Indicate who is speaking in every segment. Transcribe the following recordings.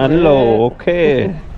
Speaker 1: मान लो। ओके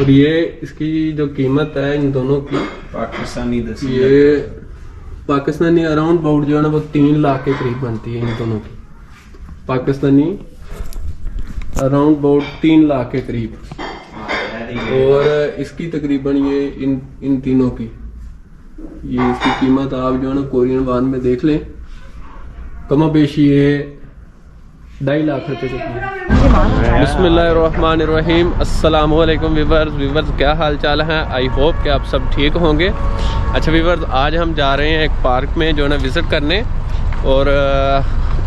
Speaker 1: और ये इसकी जो कीमत है इन दोनों की
Speaker 2: पाकिस्तानी
Speaker 1: ये पाकिस्तानी अराउंड अबाउट जो है ना वो 3 लाख के करीब बनती है इन दोनों की। पाकिस्तानी अराउंड अबाउट 3 लाख के करीब। और इसकी तकरीबन ये इन तीनों की ये इसकी कीमत आप जो है ना कोरियन वान में देख लें, कमा बेशी ये 2.5 लाख रुपए की। बिस्मिल्लाहिर्रहमानिर्रहीम। अस्सलाम वालेकुम वीवर्स, क्या हाल चाल है? आई होप कि आप सब ठीक होंगे। अच्छा वीवर्स, आज हम जा रहे हैं एक पार्क में जो है ना विज़िट करने। और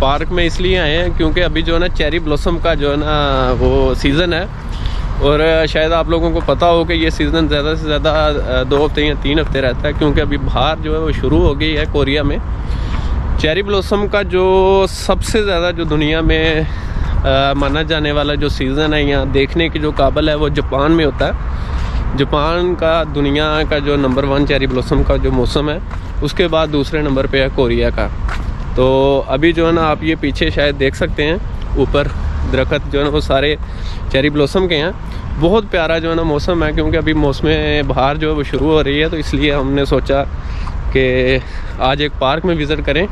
Speaker 1: पार्क में इसलिए आए हैं क्योंकि अभी जो है ना चेरी ब्लॉसम का जो है ना वो सीज़न है। और शायद आप लोगों को पता हो कि ये सीज़न ज़्यादा से ज़्यादा 2 हफ्ते या 3 हफ्ते रहता है, क्योंकि अभी बाहर जो है वो शुरू हो गई है कोरिया में। चेरी ब्लॉसम का जो सबसे ज़्यादा जो दुनिया में माना जाने वाला जो सीज़न है यहाँ देखने की जो काबिल है वो जापान में होता है। जापान का दुनिया का जो नंबर 1 चेरी ब्लॉसम का जो मौसम है, उसके बाद दूसरे नंबर पे है कोरिया का। तो अभी जो है ना आप ये पीछे शायद देख सकते हैं, ऊपर दरख्त जो है ना वो सारे चेरी ब्लॉसम के हैं। बहुत प्यारा जो है ना मौसम है, क्योंकि अभी मौसम बहार जो है वो शुरू हो रही है। तो इसलिए हमने सोचा कि आज एक पार्क में विज़िट करें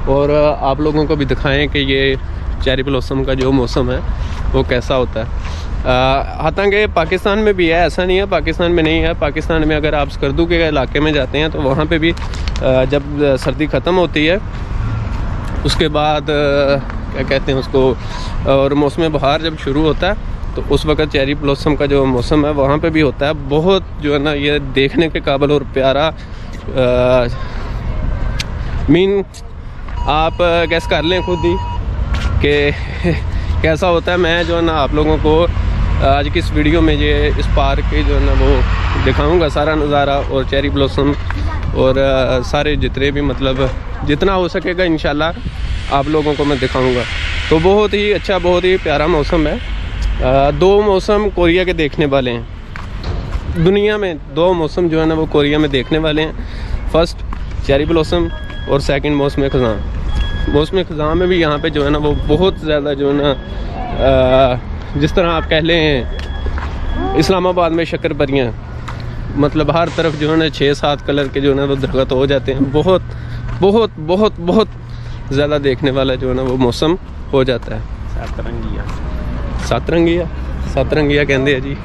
Speaker 1: और आप लोगों को भी दिखाएं कि ये चेरी ब्लॉसम का जो मौसम है वो कैसा होता है। हालांकि पाकिस्तान में भी है, ऐसा नहीं है पाकिस्तान में नहीं है। पाकिस्तान में अगर आप स्कर्दू के इलाके में जाते हैं तो वहाँ पे भी जब सर्दी ख़त्म होती है उसके बाद क्या कहते हैं उसको, और मौसम बहार जब शुरू होता है तो उस वक़्त चेरी ब्लॉसम का जो मौसम है वहाँ पे भी होता है। बहुत जो है ना ये देखने के काबिल और प्यारा आप गैस कर लें खुद ही कि कैसा होता है। मैं जो है ना आप लोगों को आज की इस वीडियो में ये इस पार्क के जो है ना वो दिखाऊंगा सारा नज़ारा, और चेरी ब्लॉसम और सारे जितने भी मतलब जितना हो सकेगा इंशाल्लाह आप लोगों को मैं दिखाऊंगा। तो बहुत ही अच्छा, बहुत ही प्यारा मौसम है। 2 मौसम कोरिया के देखने वाले हैं दुनिया में। 2 मौसम जो है ना वो कोरिया में देखने वाले हैं। फर्स्ट चेरी ब्लॉसम और सेकंड मौसम ख़ज़ां। मौसम ख़ज़ां में भी यहाँ पे जो है ना वो बहुत ज़्यादा जो है ना जिस तरह आप कह लें इस्लामाबाद में शक्करपरियाँ, मतलब हर तरफ जो है ना 6-7 कलर के जो है ना वो दरख्त हो जाते हैं। बहुत बहुत बहुत बहुत ज़्यादा देखने वाला जो है ना वो मौसम हो जाता है। सतरंगिया कहते हैं जी।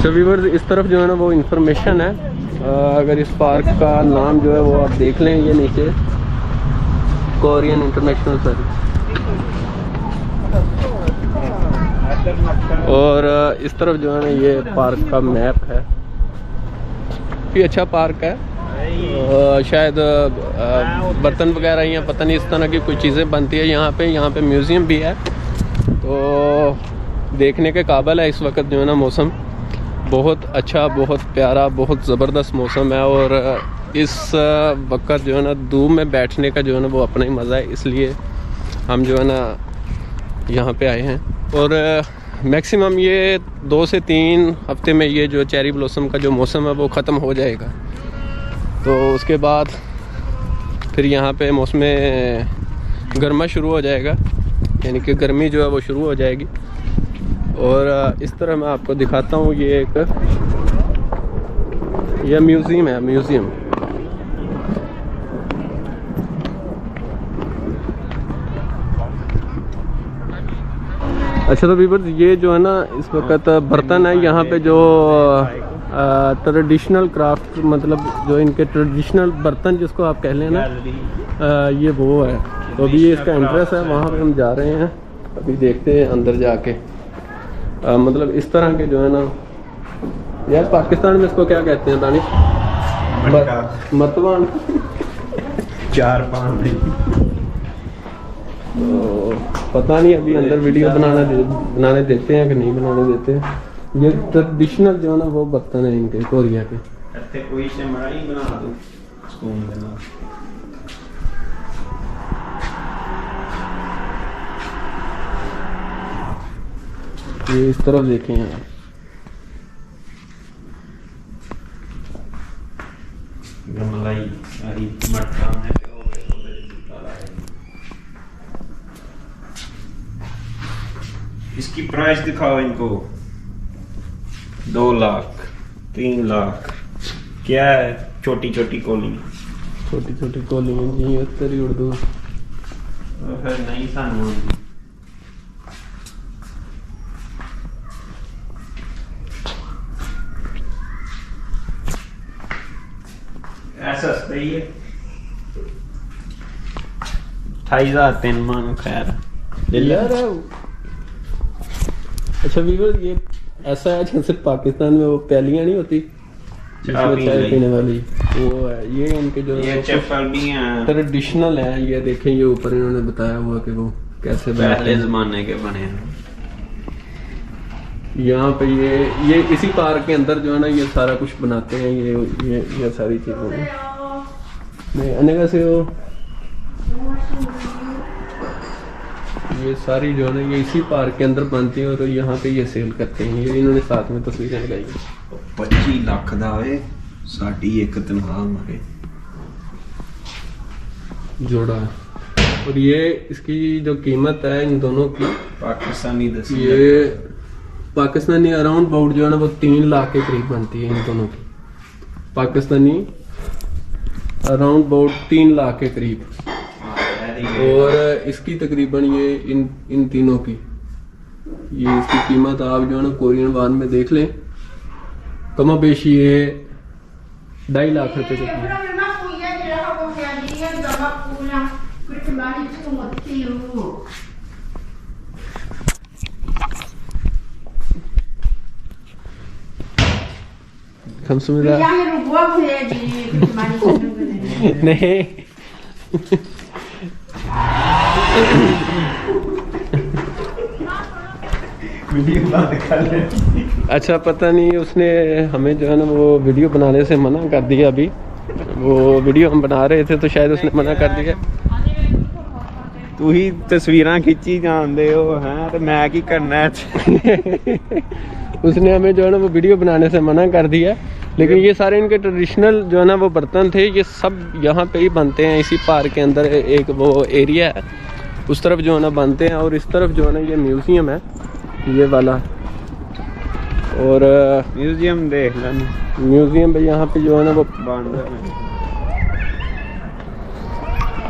Speaker 1: तो व्यूअर्स, इस तरफ जो है ना वो इंफॉर्मेशन है। अगर इस पार्क का नाम जो है वो आप देख लें, ये नीचे कोरियन इंटरनेशनल सर्विस। और इस तरफ जो है ना ये पार्क का मैप है। काफ़ी अच्छा पार्क है। शायद बर्तन वगैरह या पता नहीं इस तरह की कोई चीज़ें बनती है यहाँ पे म्यूज़ियम भी है। तो देखने के काबिल है इस वक्त जो है ना मौसम। बहुत अच्छा, बहुत प्यारा, बहुत ज़बरदस्त मौसम है। और इस वक्त जो है ना धूप में बैठने का जो है ना वो अपना ही मज़ा है, इसलिए हम जो है ना यहाँ पे आए हैं। और मैक्सिमम ये 2 से 3 हफ्ते में ये जो चेरी ब्लॉसम का जो मौसम है वो ख़त्म हो जाएगा। तो उसके बाद फिर यहाँ पे मौसम गर्मा शुरू हो जाएगा, यानी कि गर्मी जो है वो शुरू हो जाएगी। और इस तरह मैं आपको दिखाता हूँ, ये म्यूज़ियम है, म्यूज़ियम। अच्छा तो वीवर ये जो है ना इस वक्त बर्तन है यहाँ पे जो ट्रेडिशनल क्राफ्ट, मतलब जो इनके ट्रेडिशनल बर्तन जिसको आप कह लें ना, ये वो है। तो अभी ये इसका इंटरेस्ट है, वहाँ पे हम जा रहे हैं, अभी देखते हैं अंदर जाके। मतलब इस तरह के जो है ना, यार पाकिस्तान में इसको क्या कहते हैं दानिश? मतवान।
Speaker 2: 4-5
Speaker 1: तो पता नहीं अभी अंदर वीडियो बनाने देते हैं कि नहीं बनाने देते हैं। ये ट्रेडिशनल जो है ना वो बर्तन है इनके कोरिया के।
Speaker 2: ਇੱਥੇ ਕੋਈ ਸ਼ਮੜਾ ਹੀ ਬਣਾ ਦੋ ਸਕੂਨ ਦੇ ਨਾਲ।
Speaker 1: ये इस तरफ देखें यहाँ,
Speaker 2: मलाई सारी मटका है। इसकी प्राइस दिखाओ इनको। 2 लाख 3 लाख क्या है? छोटी छोटी कोली,
Speaker 1: छोटी छोटी कोली जी तेरी उर्दू
Speaker 2: फिर नहीं सानू ऐसा सही है। 28,000 मान खैर ले
Speaker 1: यार। अच्छा वीवर ये ऐसा है जैसे पाकिस्तान में वो प्यालियाँ नहीं होती चाय पीने वाली, वो है। ये इनके जो
Speaker 2: ये चप्पल भी हैं,
Speaker 1: ट्रेडिशनल है। ये देखें, ये ऊपर इन्होंने बताया हुआ कि वो कैसे
Speaker 2: पहले जमाने के बने हैं।
Speaker 1: यहाँ पे ये इसी पार्क के अंदर जो है ना ये सारा कुछ बनाते हैं। ये सारी चीजें नहीं अनेगा से वो ये सारी जो है ना ये इसी पार्क के अंदर बनती है और यहाँ पे ये सेल करते हैं। ये इन्होंने साथ में तस्वीरें लगाई हैं।
Speaker 2: 25 लाख दा है साडी एक तनख्वाह हमारे
Speaker 1: जोड़ा है। और ये इसकी जो कीमत है इन दोनों की
Speaker 2: पाकिस्तानी
Speaker 1: ये पाकिस्तानी अराउंड अबाउट जो है ना वो 3 लाख के करीब बनती है इन दोनों की। पाकिस्तानी अराउंड अबाउट 3 लाख के करीब। और इसकी तकरीबन ये इन तीनों की ये इसकी कीमत आप जो है ना कोरियन वान में देख लें, कमा बेशी ये 2.5 लाख रुपए की है। नहीं अच्छा पता नहीं उसने हमें जो है ना वो वीडियो बनाने से मना कर दिया। अभी वो वीडियो हम बना रहे थे तो शायद उसने मना कर दिया।
Speaker 2: तू ही तस्वीरां खिंची जानते हो हैं तो मैं की करना है।
Speaker 1: उसने हमें जो है ना वो वीडियो बनाने से मना कर दिया। लेकिन ये सारे इनके ट्रेडिशनल जो है ना वो बर्तन थे, ये सब यहाँ पे ही बनते हैं। इसी पार्क के अंदर एक वो एरिया है, उस तरफ जो है ना बनते हैं। और इस तरफ जो है ना ये म्यूज़ियम है, ये वाला। और
Speaker 2: म्यूजियम देख लें,
Speaker 1: म्यूज़ियम भाई यहाँ पे जो है ना वो
Speaker 2: बंद है।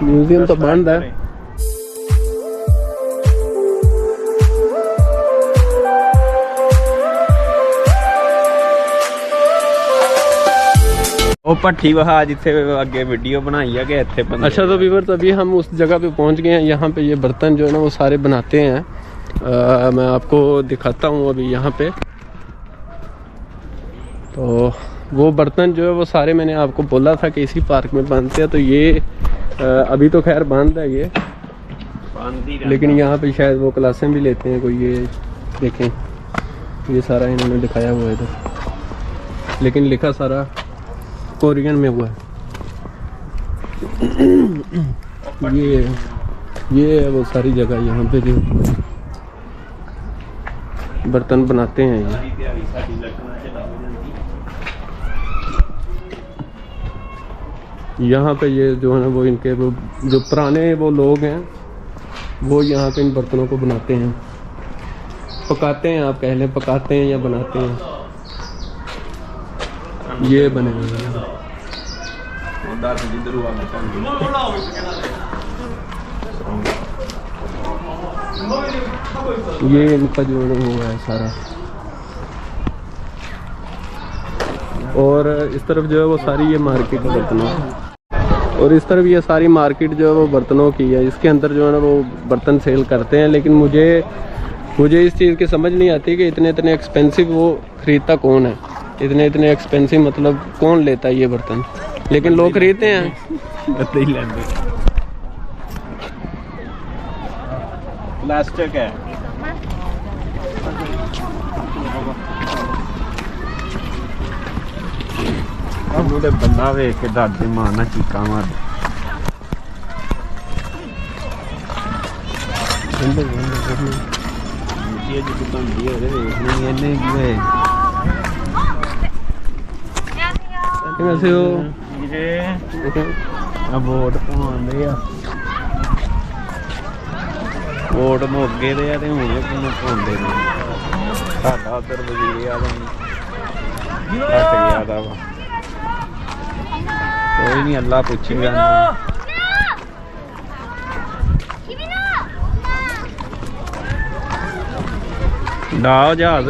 Speaker 1: म्यूज़ियम तो बंद है।
Speaker 2: ਉਹ ਭੱਠੀ ਵਹਾ ਜਿੱਥੇ ਅੱਗੇ वीडियो बनाई है कि ਇੱਥੇ ਬੰਦੇ।
Speaker 1: अच्छा तो व्यूअर्स अभी हम उस जगह पे पहुंच गए हैं। यहाँ पे ये बर्तन जो है ना वो सारे बनाते हैं। मैं आपको दिखाता हूँ अभी यहाँ पे। तो वो बर्तन जो है वो सारे मैंने आपको बोला था कि इसी पार्क में बनते हैं। तो ये अभी तो खैर बंद है ये, लेकिन यहाँ पे शायद वो क्लासें भी लेते हैं कोई। ये देखें, ये सारा इन्होंने दिखाया हुआ है इधर, लेकिन लिखा सारा कोरियन में हुआ है। ये है वो सारी जगह। यहाँ पे जो बर्तन बनाते हैं ये। यहाँ पे ये जो है ना वो इनके वो जो पुराने वो लोग हैं वो यहाँ पे इन बर्तनों को बनाते हैं, पकाते हैं, आप कह लें पकाते हैं या बनाते हैं। ये बने हुए हैं। ये इनका जो है वो है सारा, और इस तरफ जो है वो सारी ये मार्केट बर्तनों, और इस तरफ ये सारी मार्केट जो है वो बर्तनों की है। इसके अंदर जो है ना वो बर्तन सेल करते हैं, लेकिन मुझे इस चीज़ की समझ नहीं आती कि इतने एक्सपेंसिव वो ख़रीदता कौन है, इतने एक्सपेंसिव मतलब कौन लेता है ये बर्तन, लेकिन लोग खरीदते हैं।
Speaker 2: प्लास्टिक है। मुझे बंदा वेख के दादी मारना चीका मार। ये जो दुकान दी है नहीं नहीं है।
Speaker 1: कैसे हो?
Speaker 2: ये अब वोट पाਉਂਦੇ ਆ, वोट मोगे दे ते हुणे किन्ने पाਉਂਦੇ ਨੇ। ਸਾਡਾ ਉਧਰ ਵਜ਼ੀਰ ਆਜ਼ਮ ਘਟ ਗਿਆ ਦਾ ਵਾ। कोई नहीं, अल्लाह पूछेगा। डाओ जहाज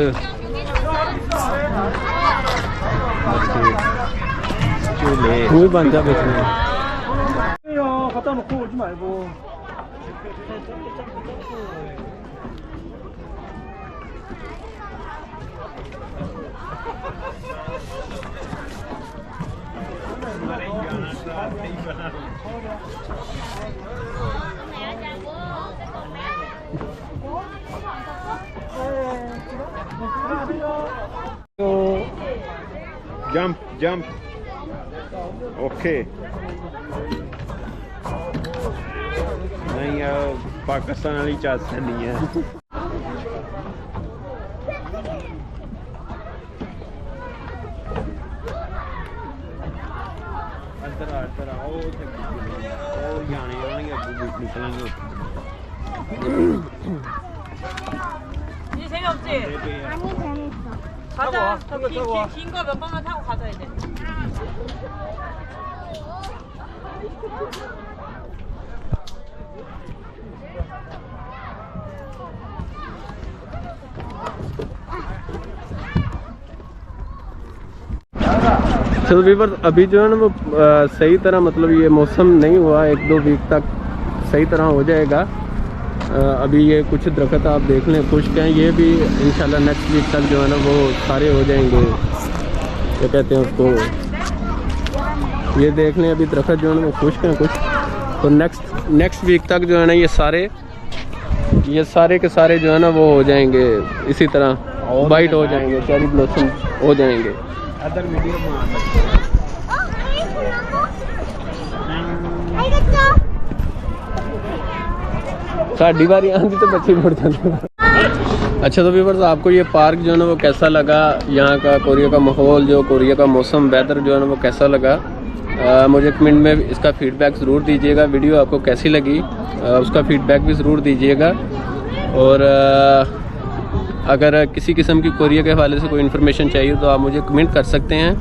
Speaker 2: चूल्हे बन जा जंप ओके। नहीं यार पाकिस्तान वाली चांस नहीं है।
Speaker 3: 니 재미없지?
Speaker 4: 아니 재밌어.
Speaker 3: 가자. 긴 거 몇 번만 타고 가자 이제.
Speaker 1: चलो वीवर अभी जो है ना वो सही तरह मतलब ये मौसम नहीं हुआ, 1-2 वीक तक सही तरह हो जाएगा। अभी ये कुछ दरख्त आप देख लें खुश्क हैं, ये भी इंशाल्लाह नेक्स्ट वीक तक जो है ना वो सारे हो जाएंगे, क्या कहते हैं उसको, ये देख लें अभी दरख्त जो है ना वो खुश्क हैं कुछ, तो नेक्स्ट वीक तक जो है ना ये सारे के सारे जो है ना वो हो जाएंगे, इसी तरह वाइट हो जाएंगे, चेरी ब्लॉसम हो जाएंगे।
Speaker 2: अदर वीडियो में
Speaker 1: साड़ी बारी आंधी तो बच्चे मुड़ जाते। अच्छा तो व्यूअर्स आपको ये पार्क जो है ना वो कैसा लगा, यहाँ का कोरिया का माहौल, जो कोरिया का मौसम वेदर जो है ना वो कैसा लगा, मुझे कमेंट में इसका फीडबैक ज़रूर दीजिएगा। वीडियो आपको कैसी लगी उसका फीडबैक भी ज़रूर दीजिएगा, और अगर किसी किस्म की कोरिया के हवाले से कोई इन्फॉर्मेशन चाहिए तो आप मुझे कमेंट कर सकते हैं।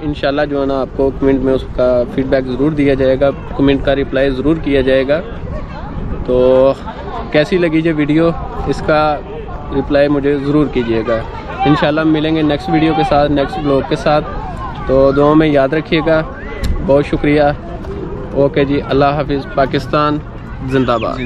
Speaker 1: इंशाल्लाह जो है ना आपको कमेंट में उसका फीडबैक ज़रूर दिया जाएगा, कमेंट का रिप्लाई ज़रूर किया जाएगा। तो कैसी लगी ये वीडियो इसका रिप्लाई मुझे ज़रूर कीजिएगा। इंशाल्लाह मिलेंगे नेक्स्ट वीडियो के साथ, नेक्स्ट ब्लॉग के साथ, तो दुआ में याद रखिएगा। बहुत शुक्रिया। ओके जी, अल्लाह हाफिज़। पाकिस्तान जिंदाबाद।